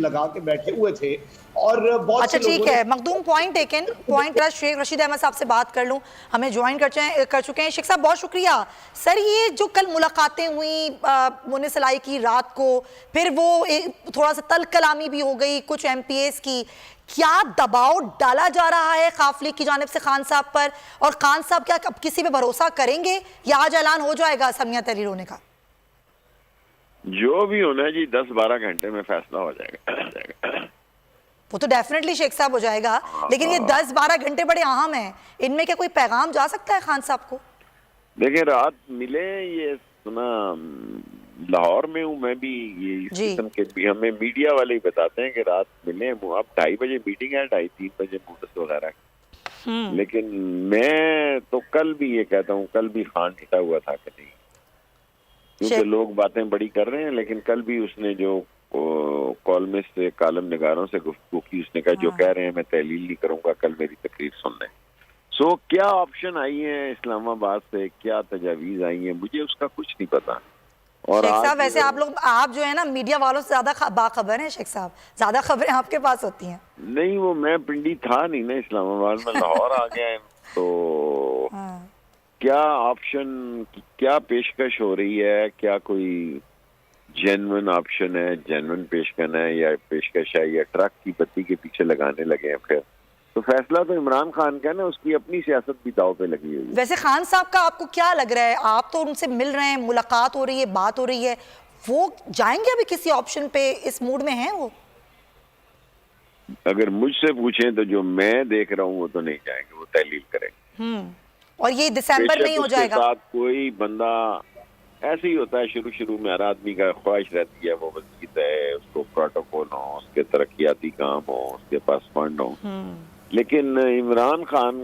लगा के बैठे हुए थे और बहुत अच्छा ठीक है Makhdoom, point taken, point Sheikh Rashid Ahmed Sahab से बात कर लूं, हमें ज्वाइन कर चुके हैं। शेख साहब बहुत शुक्रिया। सर ये जो कल मुलाकातें हुई मुनिसलाई की रात को, फिर वो थोड़ा सा तल कलामी भी हो गई कुछ एमपीएस की, क्या दबाव डाला जा रहा है खाफ लीग की जानिब से खान साहब पर, और खान साहब क्या अब किसी पे भरोसा करेंगे या आज ऐलान हो जाएगा असमिया तहरीर होने का? जो भी होना है जी 10-12 घंटे में फैसला हो जाएगा। वो तो डेफिनेटली शेख साहब हो जाएगा, लेकिन ये 10-12 घंटे बड़े अहम हैं, इनमें क्या कोई पैगाम जा सकता है खान साहब को? देखिए रात मिले, ये सुना लाहौर में हूँ मैं भी, ये इस किस्म के भी हमें मीडिया वाले ही बताते हैं कि रात मिले। अब 2:30 बजे मीटिंग है, 2:30-3 बजे नोटिस वगैरह। लेकिन मैं तो कल भी ये कहता हूँ, कल भी खान हिटा हुआ था कि नहीं, क्योंकि लोग बातें बड़ी कर रहे हैं, लेकिन कल भी उसने जो कॉलमिस्ट से कालम निगारों से गुफ्तगू की, उसने कहा जो कह रहे हैं मैं तहलील नहीं करूंगा, कल मेरी तकरीर सुन लें। सो क्या ऑप्शन आई है इस्लामाबाद से, क्या तजावीज आई है, मुझे उसका कुछ नहीं पता। और शेख साहब वैसे आप जो है ना मीडिया वालों से ज्यादा बाखबर हैं शेख साहब, ज्यादा खबरें आपके पास होती हैं। नहीं, वो मैं पिंडी था नहीं ना इस्लामाबाद में, लाहौर आ गया। तो क्या ऑप्शन, क्या पेशकश हो रही है, क्या कोई जेन्युइन ऑप्शन है, जेन्युइन पेशकश है या पेशकश है, या ट्रक की बत्ती के पीछे लगाने लगे हैं फिर? तो फैसला तो इमरान खान का है ना, उसकी अपनी सियासत भी दाव पे लगी हुई है। वैसे खान साहब का आपको क्या लग रहा है, आप तो उनसे मिल रहे हैं, मुलाकात हो रही है, बात हो रही है, वो जाएंगे अभी किसी ऑप्शन पे, इस मूड में हैं वो? अगर मुझसे पूछें तो जो मैं देख रहा हूँ वो तो नहीं जाएंगे, वो तहलील करेंगे। और ये दिसंबर में ही हो जाएगा? साथ कोई बंदा ऐसे ही होता है, शुरू में हर आदमी का ख्वाहिश रहती है वो वजीर है, उसको प्रोटोकॉल हो, उसके तरक्याती काम हो, उसके पास फंड हो। लेकिन इमरान खान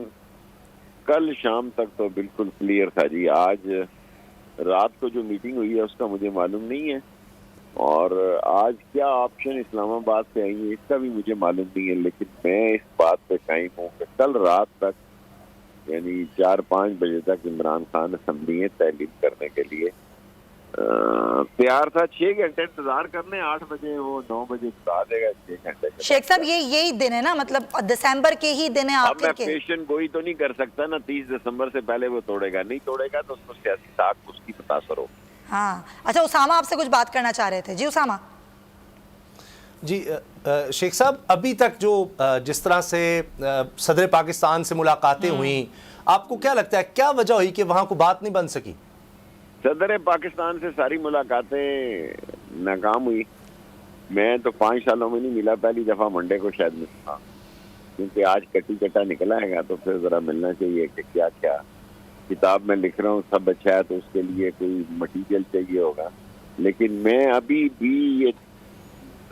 कल शाम तक तो बिल्कुल क्लियर था जी। आज रात को जो मीटिंग हुई है उसका मुझे मालूम नहीं है, और आज क्या ऑप्शन इस्लामाबाद से आई है इसका भी मुझे मालूम नहीं है। लेकिन मैं इस बात पे कायम हूँ कि कल रात तक, यानी 4-5 बजे तक इमरान खान असम्बली में तहलील करने के लिए तैयार था। 6 घंटे इंतजार करने, 8 बजे वो 9 बजे उठा देगा, 6 घंटे। शेख साहब यही दिन है ना, मतलब दिसंबर के ही दिन है आखिर के। पेशेंट कोई तो नहीं कर सकता ना 30 दिसंबर से पहले वो तोड़ेगा, नहीं तोड़ेगा तो उसको सियासी ताकत उसकी मुतासर हो। हाँ अच्छा, उसामा आपसे कुछ बात करना चाह रहे थे जी। उसामा जी, शेख साहब अभी तक जो जिस तरह से सदर पाकिस्तान से मुलाकातें हुई, आपको क्या लगता है क्या वजह हुई कि वहां को बात नहीं बन सकी? सदर पाकिस्तान से सारी मुलाकातें नाकाम हुई। मैं तो 5 सालों में नहीं मिला, पहली दफा मंडे को शायद मिला, क्योंकि आज कटी कटा निकला है तो फिर जरा मिलना चाहिए कि क्या क्या किताब में लिख रहा हूँ सब अच्छा है, तो उसके लिए कोई मटीरियल चाहिए होगा। लेकिन मैं अभी भी ये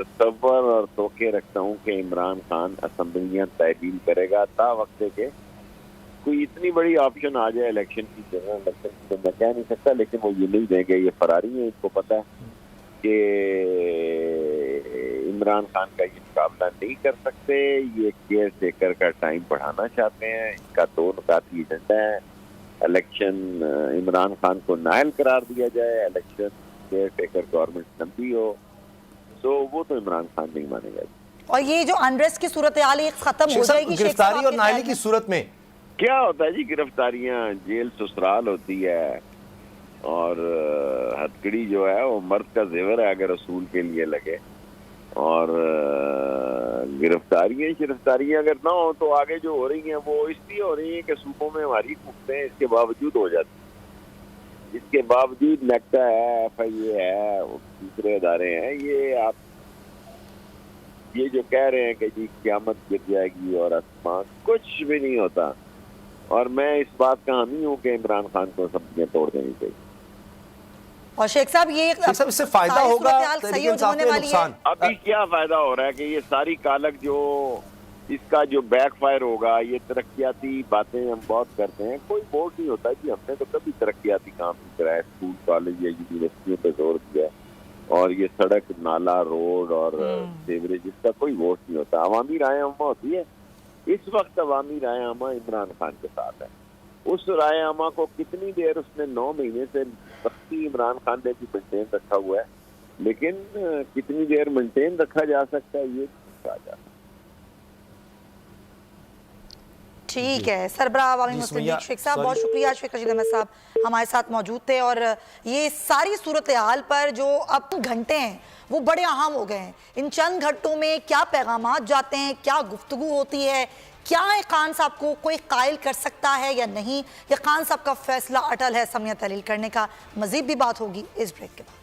तसव्वुर और तोके रखता हूँ कि इमरान खान असम्बलियाँ तहलील करेगा ता वक्त के कोई इतनी बड़ी ऑप्शन आ जाए इलेक्शन की जगह। इलेक्शन की तो मैं कह नहीं सकता, लेकिन वो ये नहीं देंगे, ये फरारी है, इनको पता है कि इमरान खान का ये मुकाबला नहीं कर सकते। ये केयर टेकर का टाइम बढ़ाना चाहते हैं, इनका 2 नुकाती एजेंडा है। इलेक्शन इमरान खान को नायल करार दिया जाए, इलेक्शन केयर टेकर गवर्नमेंट लंबी हो, तो वो तो इमरान खान नहीं मानेगा। और ये जो अनरेस्ट की सूरत हाल खत्म हो जाएगी गिरफ्तारी और नायली की सूरत में? क्या होता है जी, गिरफ्तारियां जेल ससुराल होती है, और हथकड़ी जो है वो मर्द का जेवर है अगर असूल के लिए लगे। और गिरफ्तारियां अगर ना हो तो आगे जो हो रही हैं वो इसलिए हो रही है कि सूबों में हमारी हुकूमतें इसके बावजूद हो जाती हैं, इसके बावजूद लगता है FIA है, दूसरे अदारे हैं, ये जो कह रहे हैं कि जी क़यामत गिर जाएगी और आसमान, कुछ भी नहीं होता। और मैं इस बात का हामी हूँ कि इमरान खान को सब्जियां तोड़ देनी चाहिए। और शेख साहब ये इससे फायदा होगा नुकसान? अभी क्या फायदा हो रहा है कि ये सारी कालक जो इसका जो बैकफायर होगा, ये तरक्याती बातें हम बहुत करते हैं, कोई बोर्ड नहीं होता जी। हमने तो कभी तरक्याती काम नहीं कराया, स्कूल कॉलेज या यूनिवर्सिटियों पे जोर दिया, और ये सड़क नाला रोड और सीवरेज, इसका कोई वोट नहीं होता। अवामी राय अमा होती है। इस वक्त अवामी राय अमा इमरान खान के साथ है। उस राय अमा को कितनी देर उसने 9 महीने से सख्ती इमरान खान ने भी मेंटेन रखा हुआ है, लेकिन कितनी देर मेंटेन रखा जा सकता है ये कहा जा सकता है। ठीक है, सरबराह अवामी जी, मुस्लिम सुमैया, लीग शेख साहब, सॉरी। बहुत शुक्रिया। शेख रशीद अहमद साहब हमारे साथ मौजूद थे और ये सारी सूरत हाल पर जो अब घंटे हैं वो बड़े अहम हो गए हैं। इन चंद घंटों में क्या पैगामात जाते हैं, क्या गुफ्तगू होती है, क्या है खान साहब को कोई कायल कर सकता है या नहीं, या खान साहब का फैसला अटल है समिया तहलील करने का। मजीद भी बात होगी इस ब्रेक के बाद।